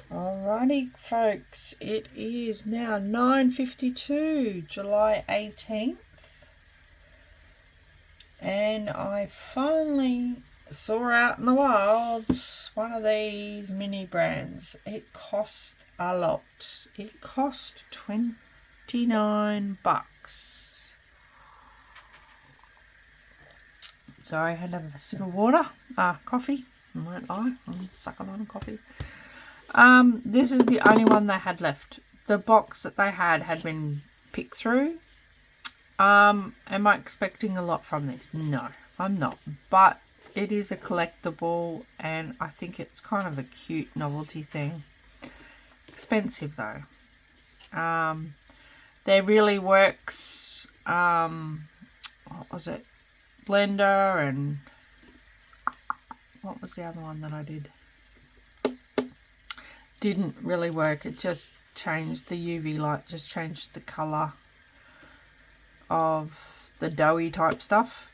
Alrighty folks, it is now 9:52, July 18th, and I finally saw out in the wilds one of these mini brands. It cost a lot. It cost $29. Sorry, I had to have a sip of water, coffee, won't lie, I'm sucking on coffee. This is the only one they had left. The box that they had been picked through. Am I expecting a lot from this? No, I'm not. But it is a collectible, and I think it's kind of a cute novelty thing. Expensive though. There really works. What was it? Blender, and what was the other one that I did? Didn't really work. It just changed the UV light, just changed the color of the doughy type stuff.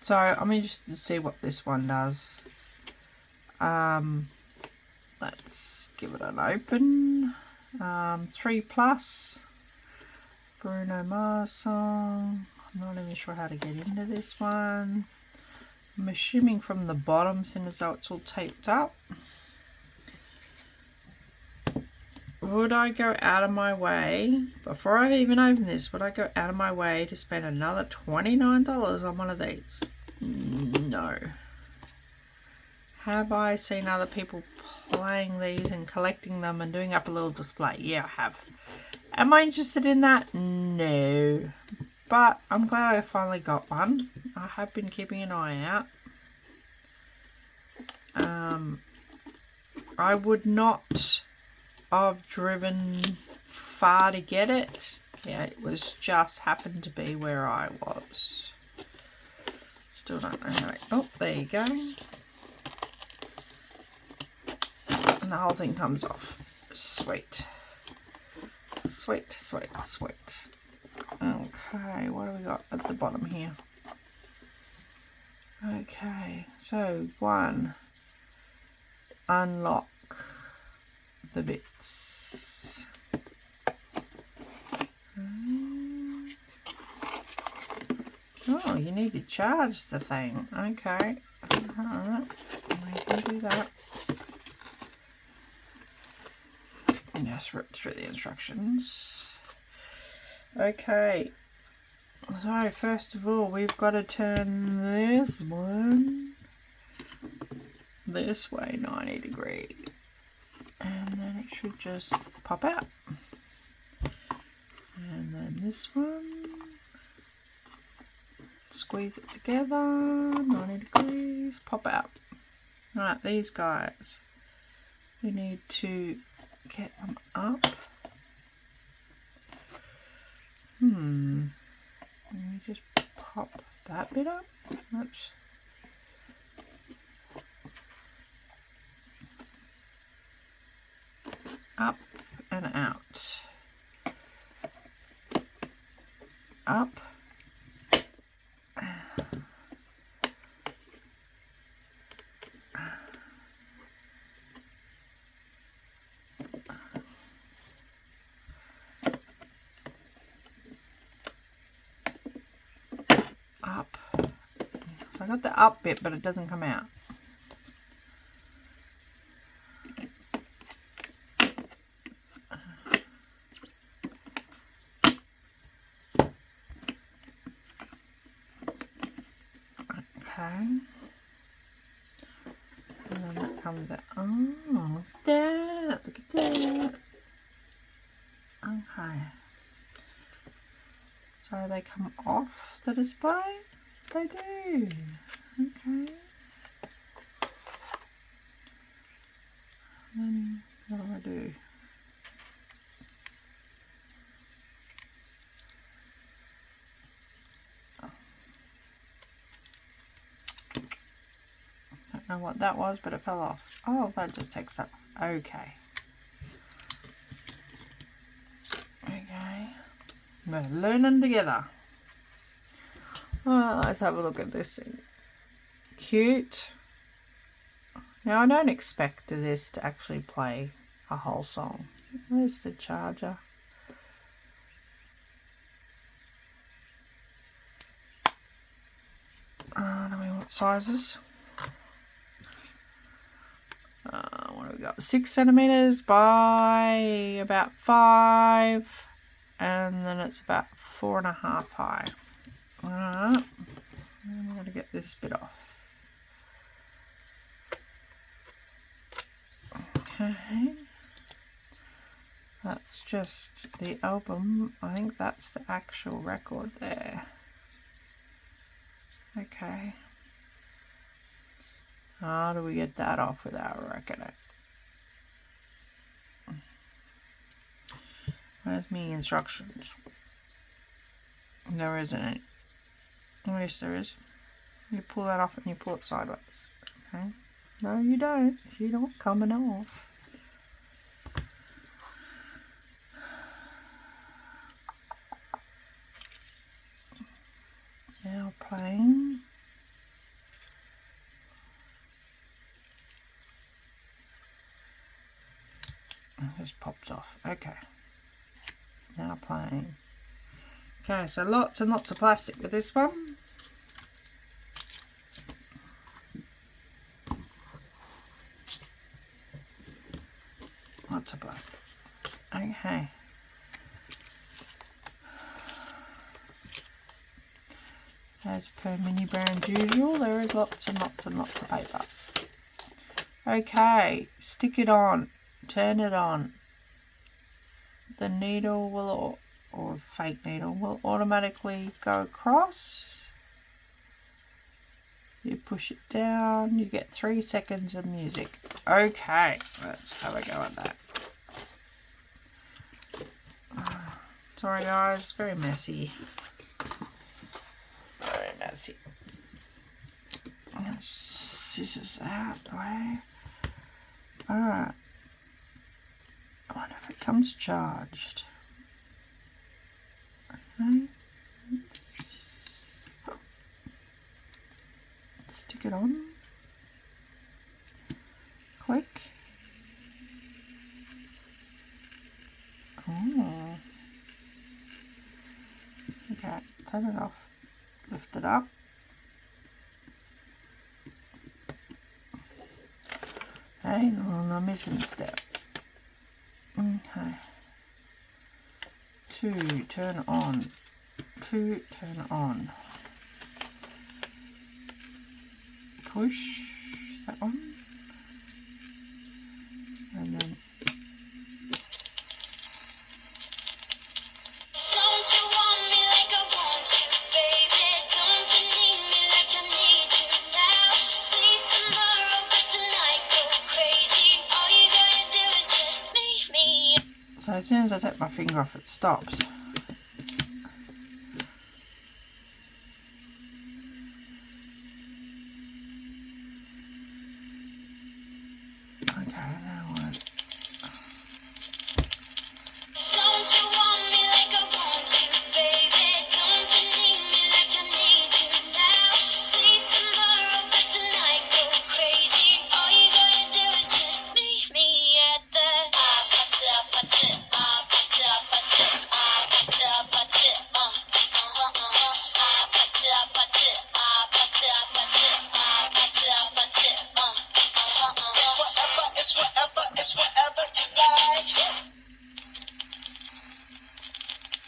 So I'm interested to see what this one does. Let's give it an open. 3+, Bruno Mars song. I'm not even sure how to get into this one. I'm assuming from the bottom, since as though it's all taped up. Would I go out of my way, before I even open this, would I go out of my way to spend another $29 on one of these? No. Have I seen other people playing these and collecting them and doing up a little display? Yeah, I have. Am I interested in that? No. But I'm glad I finally got one. I have been keeping an eye out. I would not have driven far to get it. Yeah, it was just happened to be where I was. Still don't know how it... Oh, there you go. And the whole thing comes off. Sweet. Sweet, sweet, sweet. Okay, what do we got at the bottom here? Okay, so 1. Unlock the bits. Oh, you need to charge the thing. Okay. Alright, we can do that. And just rip through the instructions. Okay. So, first of all, we've got to turn this one this way 90 degrees. And then it should just pop out. And then this one, squeeze it together, 90 degrees, pop out. Right, these guys, we need to get them up. Let me just pop that bit up. Oops. Up and out. Up. Up. So I got the up bit, but it doesn't come out. Okay. And then that comes out. Oh, look at that. Look at that. Okay. So they come off the display? They do. Okay. Then what do I do? Don't know what that was, but it fell off. Oh, that just takes up. Okay. Okay. We're learning together. Oh, let's have a look at this thing. Cute. Now, I don't expect this to actually play a whole song. Where's the charger? I don't know what sizes. What have we got? 6 centimeters by about 5, and then it's about 4.5 high. Alright, I'm going to get this bit off. Okay, that's just the album. I think that's the actual record there. Okay. How do we get that off without wrecking it? Where's me instructions? There isn't any. Oh, yes, there is. You pull that off and you pull it sideways. Okay. No, you don't. You're not coming off. Now playing. It just popped off. Okay. Now playing. Okay, so lots and lots of plastic with this one. Lots of plastic. Okay. As per mini brand usual, there is lots and lots and lots of paper. Okay, stick it on. Turn it on. The needle will, or fake needle, will automatically go across. You push it down, you get 3 seconds of music. Okay, let's have a go at that. Sorry guys, very messy. Very messy. Scissors out the way. Alright. I wonder if it comes charged. Okay. Stick it on. Click. Oh. Okay, turn it off. Lift it up. Okay, on the missing step. Okay. 2, turn on. 2, turn on. Push that one. And then so as soon as I take my finger off, it stops. Okay, now what?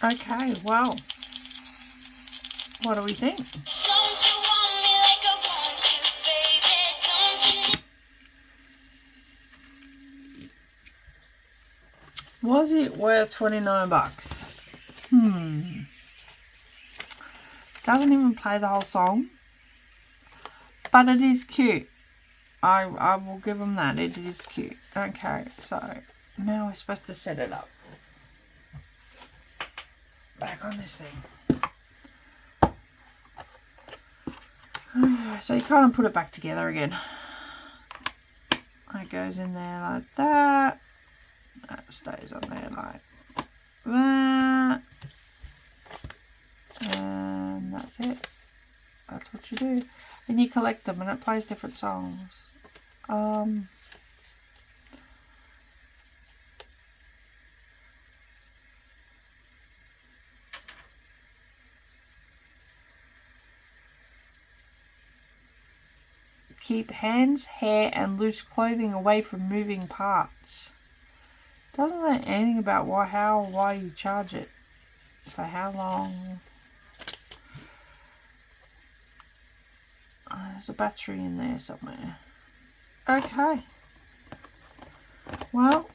Okay, well, what do we think? Was it worth 29 bucks? Doesn't even play the whole song, but it is cute. I will give them that. It is cute. Okay, so now we're supposed to set it up. Back on this thing. Okay, so you kind of put it back together again. It goes in there like that. That stays on there like that. And that's it. That's what you do. And you collect them and it plays different songs. keep hands, hair and loose clothing away from moving parts. Doesn't say anything about why you charge it. For how long. There's a battery in there somewhere. Okay. Well,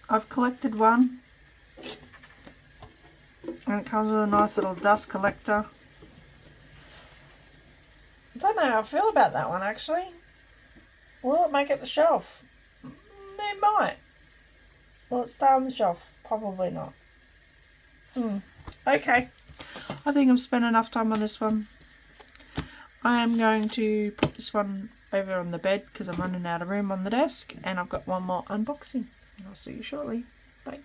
I've collected one. And it comes with a nice little dust collector. I don't know how I feel about that one actually. Will it make it the shelf? It might. Will it stay on the shelf? Probably not. Okay. I think I've spent enough time on this one. I am going to put this one over on the bed because I'm running out of room on the desk, and I've got one more unboxing. I'll see you shortly. Bye.